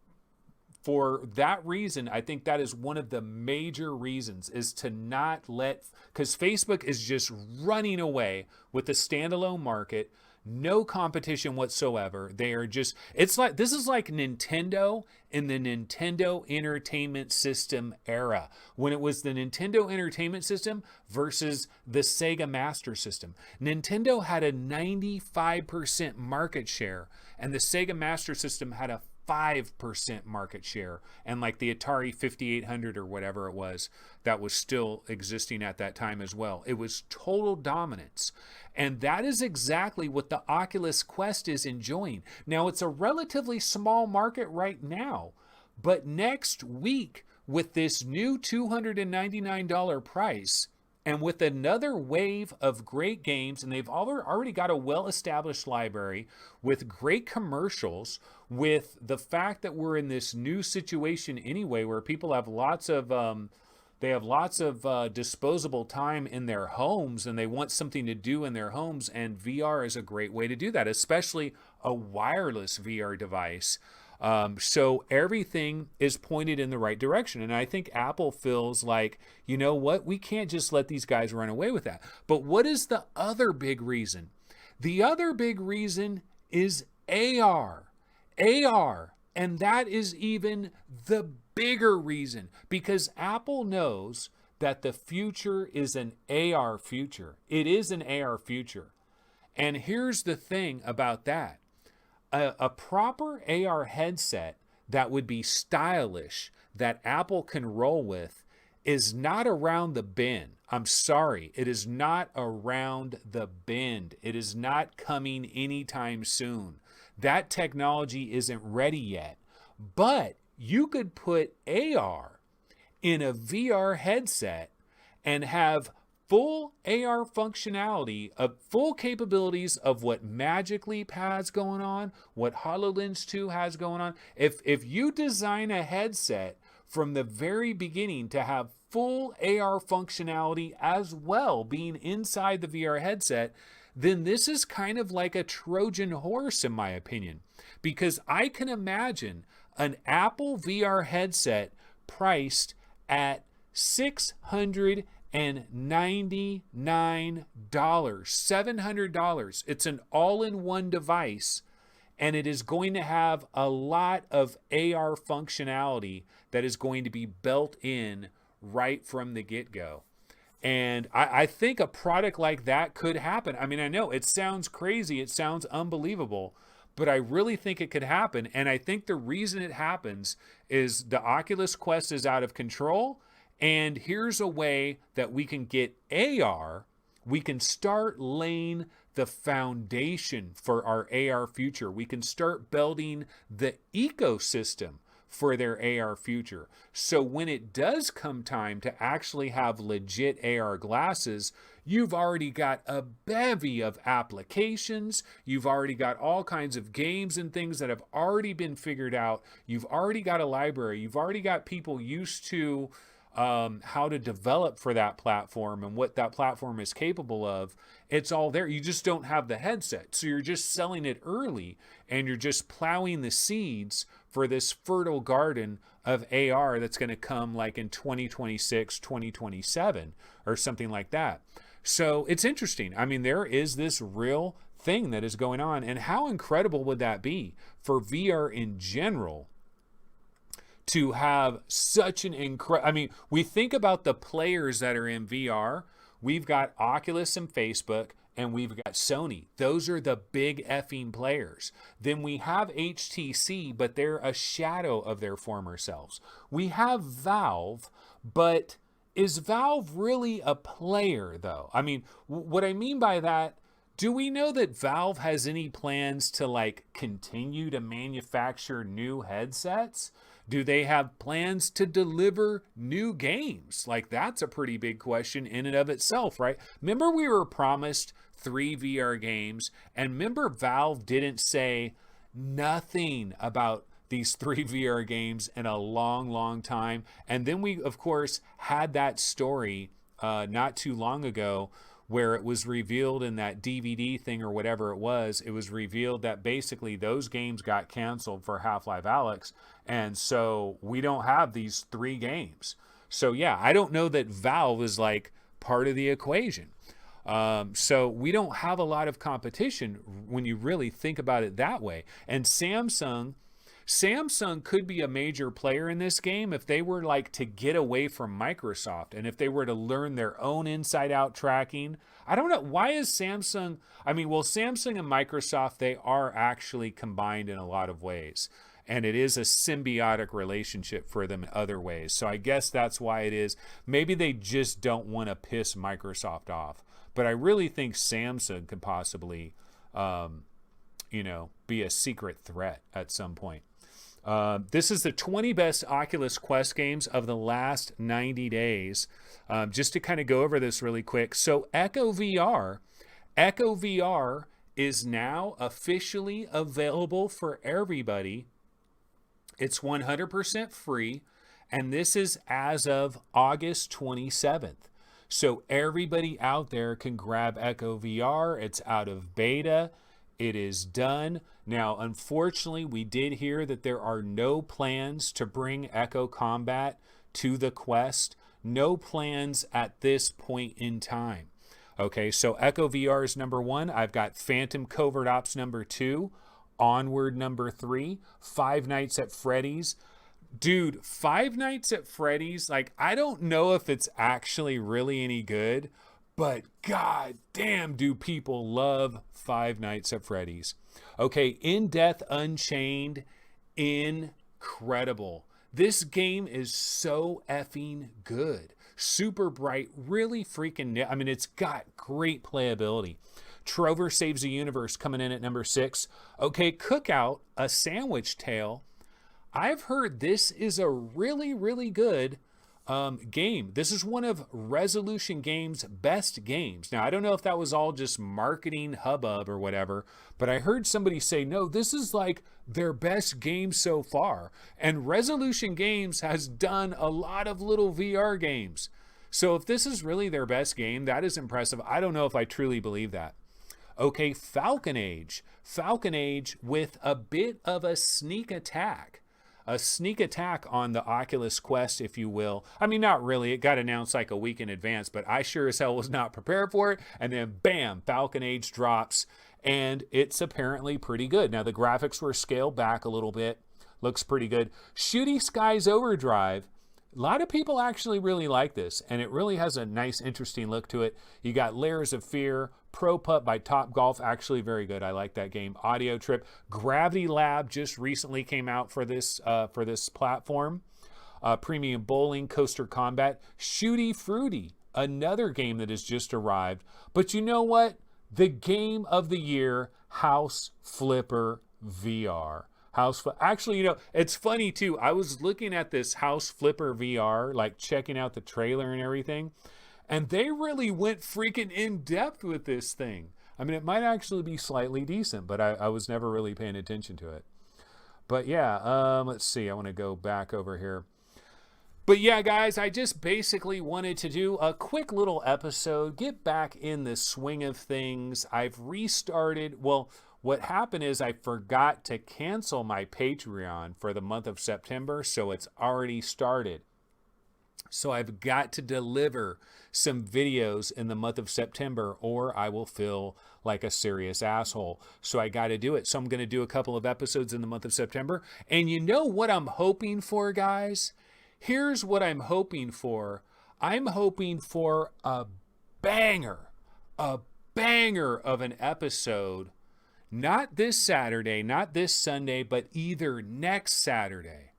for that reason, I think that is one of the major reasons, is to not let, because Facebook is just running away with the standalone market, no competition whatsoever. They are just, it's like, this is like Nintendo in the Nintendo Entertainment System era, when it was the Nintendo Entertainment System versus the Sega Master System. Nintendo had a 95% market share, and the Sega Master System had a 5% market share, and like the Atari 5800 or whatever it was that was still existing at that time as well. It was total dominance. And that is exactly what the Oculus Quest is enjoying. Now, it's a relatively small market right now, but next week, with this new $299 price, and with another wave of great games, and they've already got a well-established library with great commercials, with the fact that we're in this new situation anyway, where people have lots of disposable time in their homes, and they want something to do in their homes, and VR is a great way to do that, especially a wireless VR device. So everything is pointed in the right direction. And I think Apple feels like, you know what, we can't just let these guys run away with that. But what is the other big reason? The other big reason is AR. AR. And that is even the bigger reason, because Apple knows that the future is an AR future. It is an AR future. And here's the thing about that. A proper AR headset that would be stylish, that Apple can roll with, is not around the bend. I'm sorry, it is not around the bend. It is not coming anytime soon. That technology isn't ready yet. But you could put AR in a VR headset and have full AR functionality, of full capabilities of what Magic Leap has going on, what HoloLens 2 has going on. If you design a headset from the very beginning to have full AR functionality as well being inside the VR headset, then this is kind of like a Trojan horse, in my opinion. Because I can imagine an Apple VR headset priced at $699, $700. It's an all-in-one device, and it is going to have a lot of AR functionality that is going to be built in right from the get-go. And I think a product like that could happen. I mean, I know it sounds crazy, it sounds unbelievable, but I really think it could happen. And I think the reason it happens is the Oculus Quest is out of control. And here's a way that we can get AR. We can start laying the foundation for our AR future. We can start building the ecosystem for their AR future. So when it does come time to actually have legit AR glasses, you've already got a bevy of applications. You've already got all kinds of games and things that have already been figured out. You've already got a library. You've already got people used to how to develop for that platform and what that platform is capable of. It's all there. You just don't have the headset. So you're just selling it early, and you're just plowing the seeds for this fertile garden of AR that's going to come like in 2026, 2027 or something like that. So it's interesting. I mean, there is this real thing that is going on, and how incredible would that be for VR in general to have such an incredible, I mean, we think about the players that are in VR. We've got Oculus and Facebook, and we've got Sony. Those are the big effing players. Then we have HTC, but they're a shadow of their former selves. We have Valve, but is Valve really a player, though? I mean, what I mean by that, do we know that Valve has any plans to like continue to manufacture new headsets? Do they have plans to deliver new games? Like, that's a pretty big question in and of itself, right? Remember, we were promised 3 VR games, and remember Valve didn't say nothing about these 3 VR games in a long, long time. And then we, of course, had that story not too long ago where it was revealed in that DVD thing or whatever it was revealed that basically those games got canceled for Half-Life Alyx. And so we don't have these 3 games. So yeah, I don't know that Valve is like part of the equation. So we don't have a lot of competition when you really think about it that way. And Samsung could be a major player in this game if they were like to get away from Microsoft and if they were to learn their own inside out tracking. I don't know. Why is Samsung? I mean, well, Samsung and Microsoft, they are actually combined in a lot of ways. And it is a symbiotic relationship for them in other ways. So I guess that's why it is. Maybe they just don't want to piss Microsoft off. But I really think Samsung could possibly, be a secret threat at some point. This is the 20 best Oculus Quest games of the last 90 days. Just to kind of go over this really quick. So Echo VR is now officially available for everybody. It's 100% free, and this is as of August 27th. So everybody out there can grab Echo VR. It's out of beta. It is done. Now, unfortunately, we did hear that there are no plans to bring Echo Combat to the Quest. No plans at this point in time. Okay, so Echo VR is number 1. I've got Phantom Covert Ops number 2. Onward number 3. Five Nights at Freddy's. Dude, Five Nights at Freddy's, like, I don't know if it's actually really any good, but god damn do people love Five Nights at Freddy's. Okay, In Death Unchained, incredible. This game is so effing good. Super bright, really freaking, I mean, it's got great playability. Trover Saves the Universe coming in at number 6. Okay, Cookout, A Sandwich Tale. I've heard this is a really, really good game. This is one of Resolution Games' best games. Now, I don't know if that was all just marketing hubbub or whatever, but I heard somebody say, no, this is like their best game so far. And Resolution Games has done a lot of little VR games. So if this is really their best game, that is impressive. I don't know if I truly believe that. Okay, Falcon Age. Falcon Age with a bit of a sneak attack. A sneak attack on the Oculus Quest, if you will. I mean, not really. It got announced like a week in advance, but I sure as hell was not prepared for it. And then, bam, Falcon Age drops, and it's apparently pretty good. Now, the graphics were scaled back a little bit. Looks pretty good. Shooty Skies Overdrive. A lot of people actually really like this, and it really has a nice, interesting look to it. You got Layers of Fear, Pro Putt by Top Golf, actually very good. I like that game. Audio Trip. Gravity Lab just recently came out for this platform. Premium Bowling, Coaster Combat. Shooty Fruity, another game that has just arrived. But you know what? The game of the year, House Flipper VR. Actually, you know, it's funny too. I was looking at this House Flipper VR, like checking out the trailer and everything, and they really went freaking in depth with this thing. I mean, it might actually be slightly decent, but I was never really paying attention to it. But yeah, let's see. I want to go back over here. But yeah, guys, I just basically wanted to do a quick little episode, get back in the swing of things. I've restarted. Well, what happened is I forgot to cancel my Patreon for the month of September, so it's already started. So I've got to deliver some videos in the month of September or I will feel like a serious asshole. So I got to do it. So I'm going to do a couple of episodes in the month of September. And you know what I'm hoping for, guys? Here's what I'm hoping for. I'm hoping for a banger of an episode. Not this Saturday, not this Sunday, but either next Saturday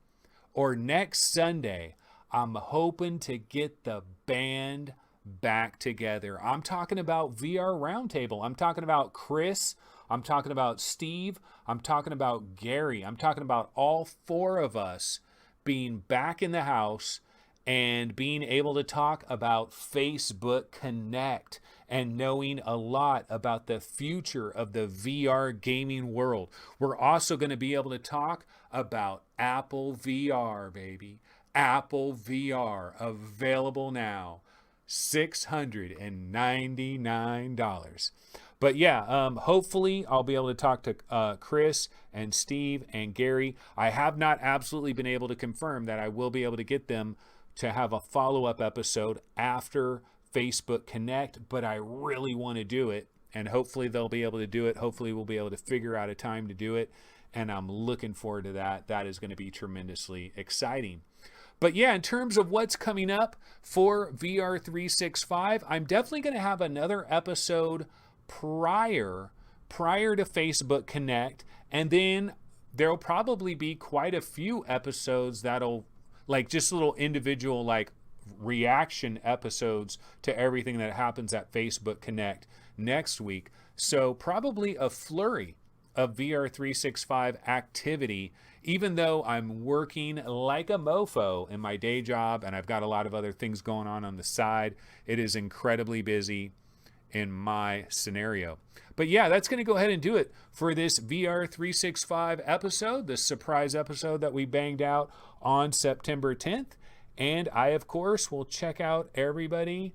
or next Sunday. I'm hoping to get the band back together. I'm talking about VR Roundtable. I'm talking about Chris. I'm talking about Steve. I'm talking about Gary. I'm talking about all 4 of us being back in the house and being able to talk about Facebook Connect and knowing a lot about the future of the VR gaming world. We're also going to be able to talk about Apple VR, baby. Apple VR, available now. $699. But yeah, hopefully I'll be able to talk to Chris and Steve and Gary. I have not absolutely been able to confirm that I will be able to get them to have a follow-up episode after Facebook Connect, but I really want to do it, and hopefully they'll be able to do it. Hopefully we'll be able to figure out a time to do it, and I'm looking forward to that. That is going to be tremendously exciting. But yeah, in terms of what's coming up for VR365, I'm definitely going to have another episode prior to Facebook Connect, and then there'll probably be quite a few episodes that'll like just little individual like reaction episodes to everything that happens at Facebook Connect next week. So probably a flurry of VR365 activity, even though I'm working like a mofo in my day job and I've got a lot of other things going on the side. It is incredibly busy in my scenario. But yeah, that's going to go ahead and do it for this VR365 episode, this surprise episode that we banged out on September 10th. And I, of course, will check out everybody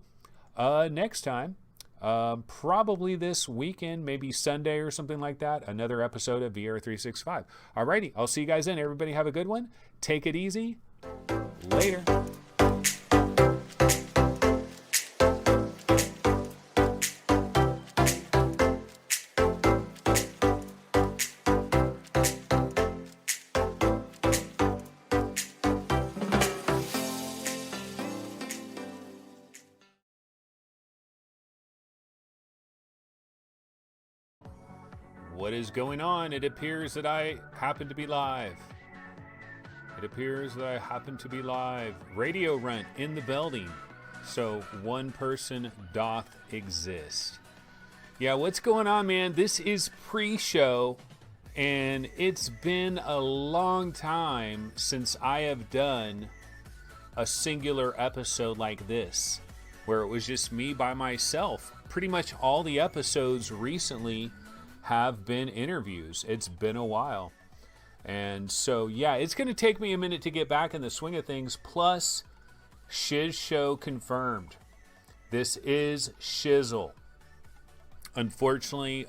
next time. Probably this weekend, maybe Sunday or something like that, another episode of VR365. Alrighty, I'll see you guys then. Everybody have a good one. Take it easy. Later. What is going on? It appears that I happen to be live. Radio Runt in the building. So one person doth exist. Yeah, what's going on, man? This is pre-show, and it's been a long time since I have done a singular episode like this, where it was just me by myself. Pretty much all the episodes recently have been interviews. It's been a while. And so, yeah, it's going to take me a minute to get back in the swing of things. Plus, Shiz Show confirmed. This is Shizzle. Unfortunately,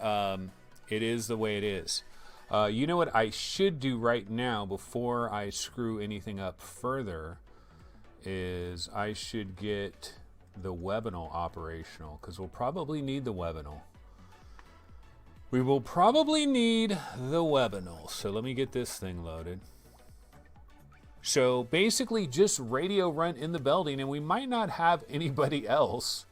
it is the way it is. You know what I should do right now before I screw anything up further is I should get the Webinal operational, because we'll probably need the Webinal. We will probably need the Webinal. So let me get this thing loaded. So basically just Radio Runt in the building, and we might not have anybody else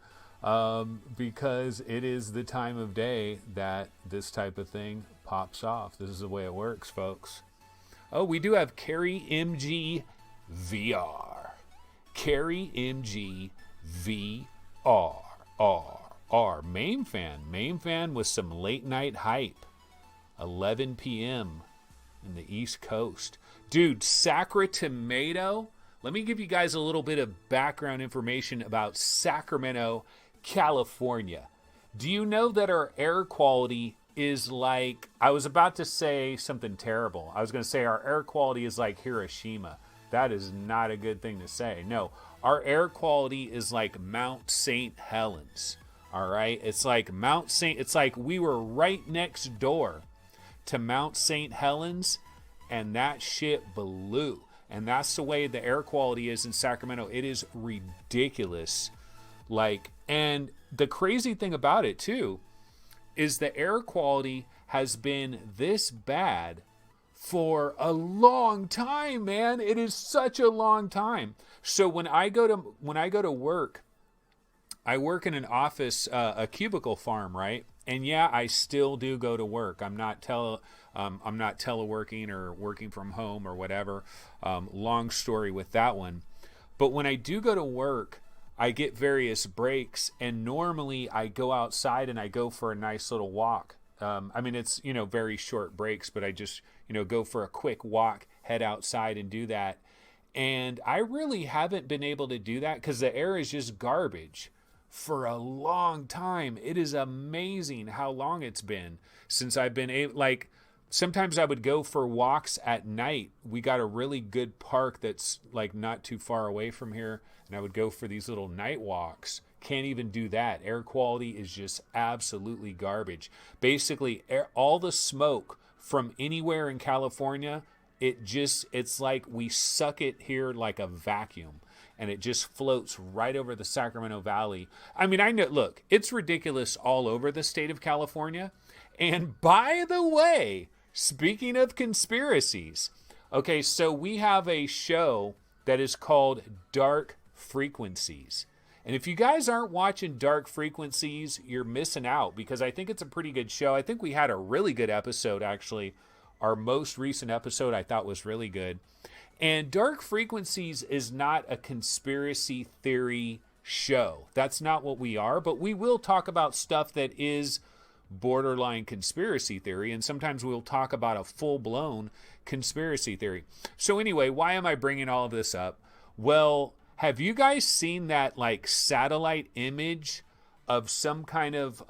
because it is the time of day that this type of thing pops off. This is the way it works, folks. Oh, we do have Carrie MG VR. Carrie MG VR. Main fan with some late night hype. 11 p.m. in the East Coast. Dude, Sacramento. Let me give you guys a little bit of background information about Sacramento, California. Do you know that our air quality is like, I was about to say something terrible. I was going to say our air quality is like Hiroshima. That is not a good thing to say. No, our air quality is like Mount St. Helens. All right, it's like it's like we were right next door to Mount St. Helens, and that shit blew. And that's the way the air quality is in Sacramento. It is ridiculous. Like, and the crazy thing about it too is the air quality has been this bad for a long time, man. It is such a long time. So when I go to work, I work in an office, a cubicle farm, right? And yeah, I still do go to work. I'm not teleworking or working from home or whatever. Long story with that one. But when I do go to work, I get various breaks, and normally I go outside and I go for a nice little walk. I mean, it's, very short breaks, but I just, go for a quick walk, head outside and do that. And I really haven't been able to do that because the air is just garbage for a long time. It is amazing how long it's been since I've been able, like, sometimes I would go for walks at night. We got a really good park that's like not too far away from here, and I would go for these little night walks. Can't even do that. Air quality is just absolutely garbage. Basically, all the smoke from anywhere in California, it's like we suck it here like a vacuum, and it just floats right over the Sacramento Valley. I mean, I know, look, it's ridiculous all over the state of California. And by the way, speaking of conspiracies, okay, so we have a show that is called Dark Frequencies. And if you guys aren't watching Dark Frequencies, you're missing out, because I think it's a pretty good show. I think we had a really good episode, actually. Our most recent episode I thought was really good. And Dark Frequencies is not a conspiracy theory show. That's not what we are, but we will talk about stuff that is borderline conspiracy theory, and sometimes we'll talk about a full-blown conspiracy theory. So anyway, why am I bringing all of this up? Well, have you guys seen that like satellite image of some kind of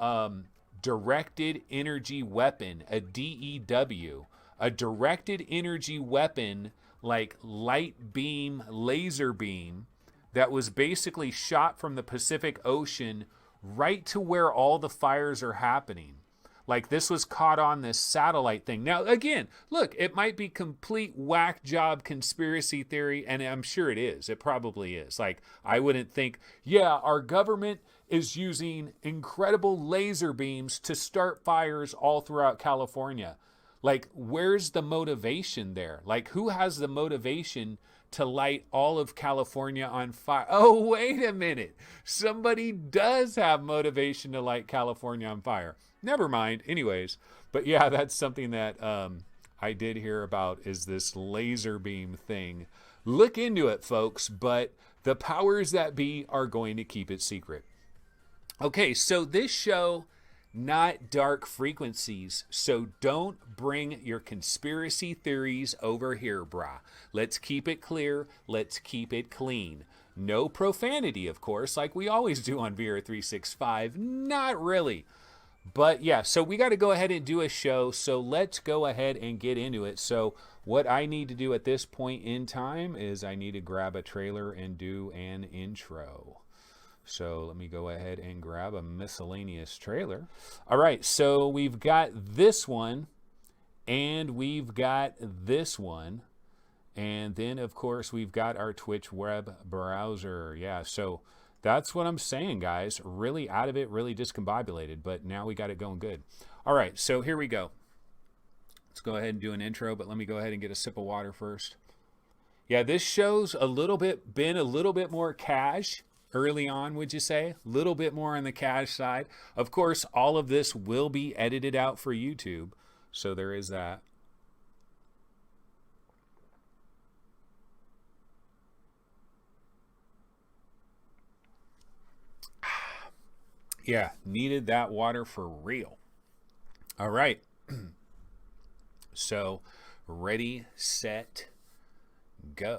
directed energy weapon, a DEW, a directed energy weapon, like light beam, laser beam, that was basically shot from the Pacific Ocean right to where all the fires are happening? Like, this was caught on this satellite thing. Now, again, look, it might be complete whack job conspiracy theory, and I'm sure it is. It probably is. Like, I wouldn't think, yeah, our government is using incredible laser beams to start fires all throughout California. Like, where's the motivation there? Like, who has the motivation to light all of California on fire? Oh, wait a minute. Somebody does have motivation to light California on fire. Never mind. Anyways, but yeah, that's something that I did hear about, is this laser beam thing. Look into it, folks, but the powers that be are going to keep it secret. Okay, so this show, not Dark Frequencies, so don't bring your conspiracy theories over here, brah. Let's keep it clear. Let's keep it clean. No profanity, of course, like we always do on VR365. Not really. But yeah, so we got to go ahead and do a show. So let's go ahead and get into it. So what I need to do at this point in time is I need to grab a trailer and do an intro. So let me go ahead and grab a miscellaneous trailer. All right, so we've got this one, and we've got this one. And then, of course, we've got our Twitch web browser. Yeah, so that's what I'm saying, guys. Really out of it, really discombobulated, but now we got it going good. All right, so here we go. Let's go ahead and do an intro, but let me go ahead and get a sip of water first. Yeah, this show's been a little bit more cash early on, would you say? A little bit more on the cash side. Of course, all of this will be edited out for YouTube, so there is that. Yeah, needed that water for real. All right. So, ready, set, go.